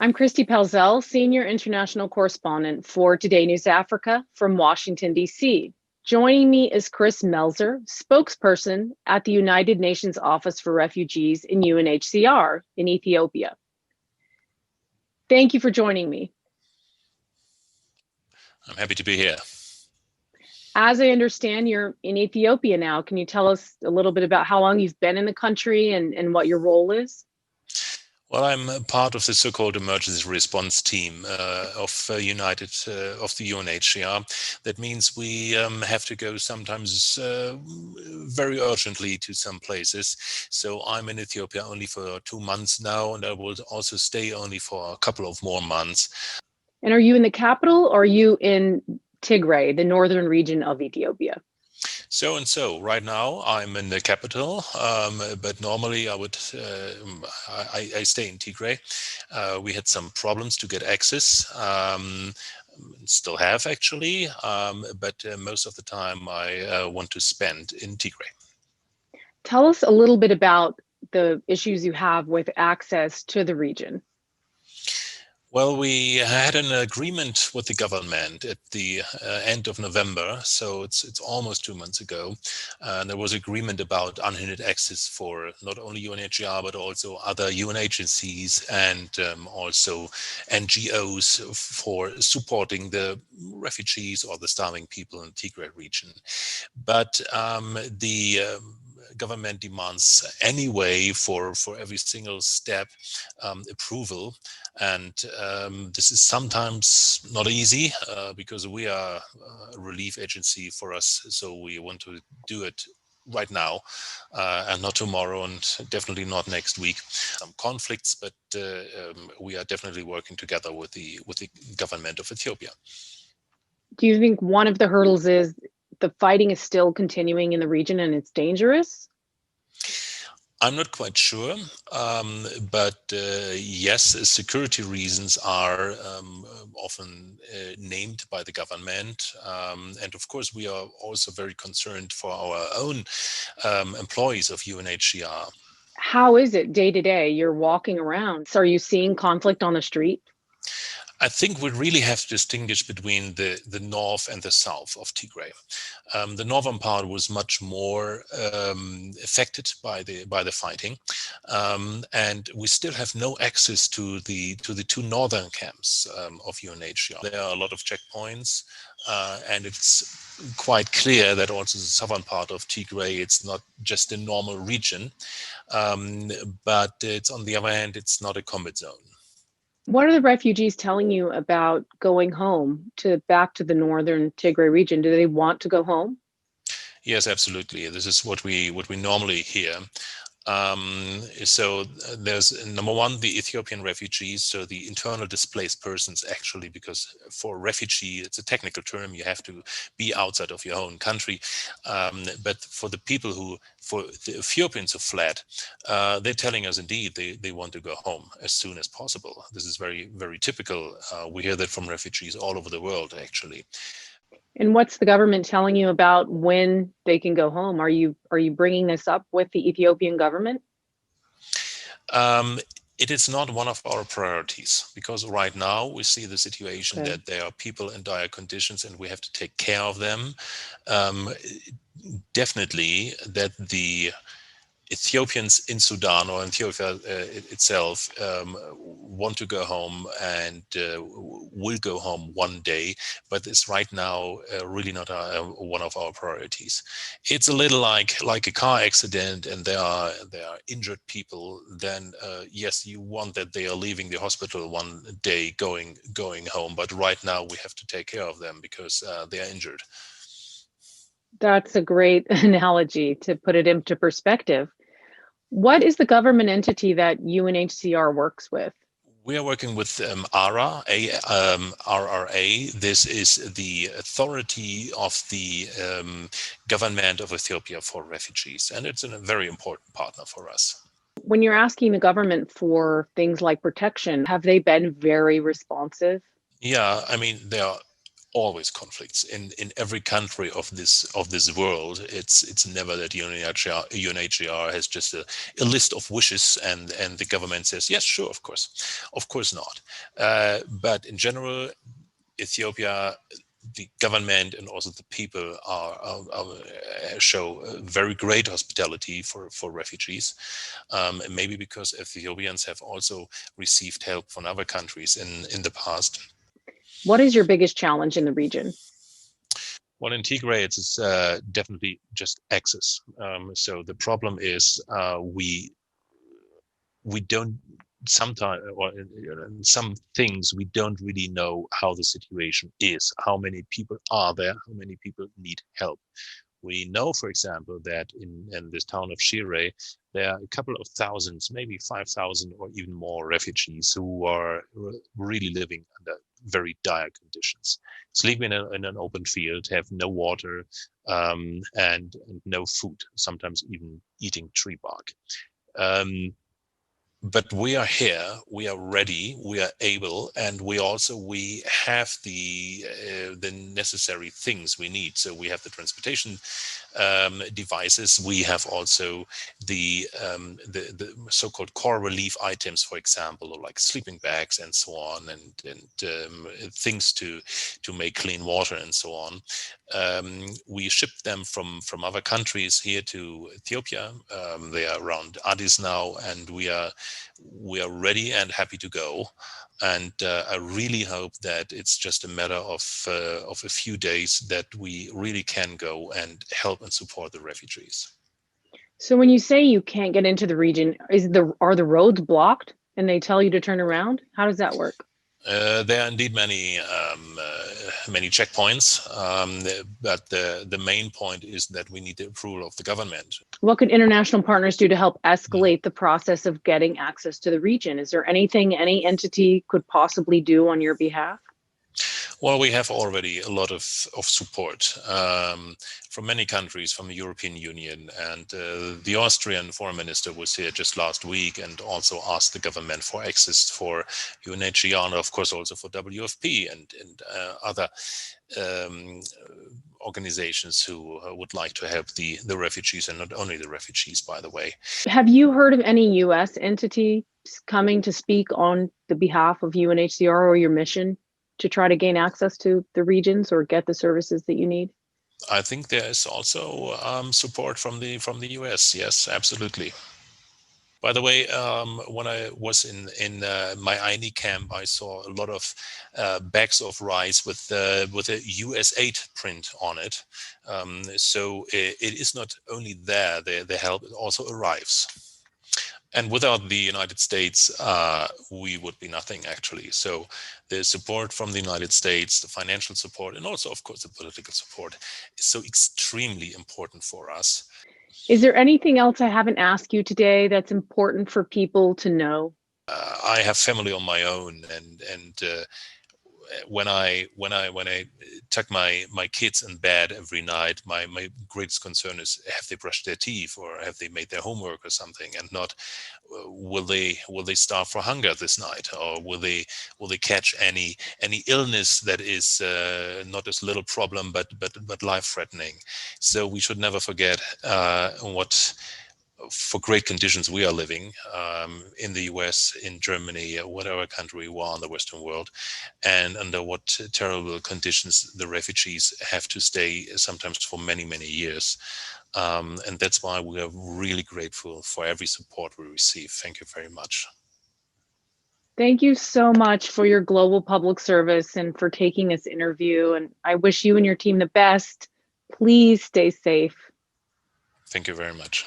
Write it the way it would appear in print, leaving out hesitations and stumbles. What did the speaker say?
I'm Kristi Pelzel, Senior International Correspondent for Today News Africa from Washington, D.C. Joining me is Chris Melzer, Spokesperson at the United Nations Office for Refugees in UNHCR in Ethiopia. Thank you for joining me. I'm happy to be here. As I understand, you're in Ethiopia now. Can you tell us a little bit about how long you've been in the country and what your role is? Well, I'm a part of the so-called emergency response team of the UNHCR. That means we have to go sometimes very urgently to some places. So I'm in Ethiopia only for 2 months now, and I will also stay only for a couple of more months. And are you in the capital or are you in Tigray, the northern region of Ethiopia? So right now I'm in the capital, but normally I would I stay in Tigray. We had some problems to get access, still have actually, but most of the time I want to spend in Tigray. Tell us a little bit about the issues you have with access to the region. Well, we had an agreement with the government at the end of November, so it's almost 2 months ago. And there was agreement about unhindered access for not only UNHCR but also other UN agencies and also NGOs for supporting the refugees or the starving people in the Tigray region. But the government demands anyway for every single step approval. And this is sometimes not easy because we are a relief agency for us. So we want to do it right now and not tomorrow and definitely not next week. Some conflicts, but we are definitely working together with the government of Ethiopia. Do you think one of the hurdles is the fighting is still continuing in the region and it's dangerous? I'm not quite sure, but yes, security reasons are often named by the government. And of course, we are also very concerned for our own employees of UNHCR. How is it day to day? You're walking around. So are you seeing conflict on the street? I think we really have to distinguish between the north and the south of Tigray. The northern part was much more affected by the fighting, and we still have no access to the two northern camps of UNHCR. There are a lot of checkpoints, and it's quite clear that also the southern part of Tigray, it's not just a normal region, but it's on the other hand, it's not a combat zone. What are the refugees telling you about going home back to the northern Tigray region? Do they want to go home? Yes, absolutely. This is what we normally hear. So there's number one, the Ethiopian refugees, so the internal displaced persons actually, because for refugee, it's a technical term, you have to be outside of your own country. But for the people for the Ethiopians who fled, they're telling us indeed they want to go home as soon as possible. This is very, very typical. We hear that from refugees all over the world, actually. And what's the government telling you about when they can go home? Are you bringing this up with the Ethiopian government? It is not one of our priorities because right now we see the situation that there are people in dire conditions and we have to take care of them. Definitely that the Ethiopians in Sudan or Ethiopia itself want to go home and will go home one day, but it's right now really not one of our priorities. It's a little like a car accident and there are injured people. Then yes, you want that they are leaving the hospital one day going home, but right now we have to take care of them because they are injured. That's a great analogy to put it into perspective. What is the government entity that UNHCR works with? We are working with ARA, RRA. This is the authority of the government of Ethiopia for refugees, and it's a very important partner for us. When you're asking the government for things like protection, have they been very responsive? Yeah, I mean, they are always conflicts in every country of this world. It's never that UNHCR has just a list of wishes and the government says yes, sure, of course not. But in general, Ethiopia, the government and also the people show very great hospitality for refugees. Maybe because Ethiopians have also received help from other countries in the past. What is your biggest challenge in the region? Well, in Tigray, it's definitely just access. So the problem is we don't sometimes, or in some things, we don't really know how the situation is, how many people are there, how many people need help. We know, for example, that in this town of Shire, there are a couple of thousands, maybe 5,000 or even more refugees who are really living under very dire conditions, sleeping in an open field, have no water and no food, sometimes even eating tree bark. But we are here, we are ready, we are able, and we have the necessary things we need. So we have the transportation devices. We have also the so-called core relief items, for example, like sleeping bags and so on, and things to make clean water and so on. We ship them from other countries here to Ethiopia. They are around Addis now, and we are ready and happy to go. And I really hope that it's just a matter of a few days that we really can go and help and support the refugees. So when you say you can't get into the region, are the roads blocked and they tell you to turn around? How does that work? There are indeed many checkpoints, but the main point is that we need the approval of the government. What could international partners do to help escalate the process of getting access to the region? Is there anything any entity could possibly do on your behalf? Well, we have already a lot of support from many countries, from the European Union, and the Austrian foreign minister was here just last week and also asked the government for access for UNHCR and of course also for WFP and other organizations who would like to help the refugees, and not only the refugees, by the way. Have you heard of any U.S. entity coming to speak on the behalf of UNHCR or your mission to try to gain access to the regions or get the services that you need? I think there is also support from the US. Yes, absolutely. By the way, when I was in my INI camp, I saw a lot of bags of rice with a US aid print on it. So it is not only there; the help also arrives. And without the United States, we would be nothing, actually. So the support from the United States, the financial support, and also, of course, the political support is so extremely important for us. Is there anything else I haven't asked you today that's important for people to know? I have family on my own, and when I tuck my kids in bed every night, my greatest concern is, have they brushed their teeth or have they made their homework or something, and not will they starve for hunger this night, or will they catch any illness that is not as little problem but life-threatening. So we should never forget what for great conditions we are living in the US, in Germany, whatever country we are in the Western world, and under what terrible conditions the refugees have to stay, sometimes for many, many years. And that's why we are really grateful for every support we receive. Thank you very much. Thank you so much for your global public service and for taking this interview. And I wish you and your team the best. Please stay safe. Thank you very much.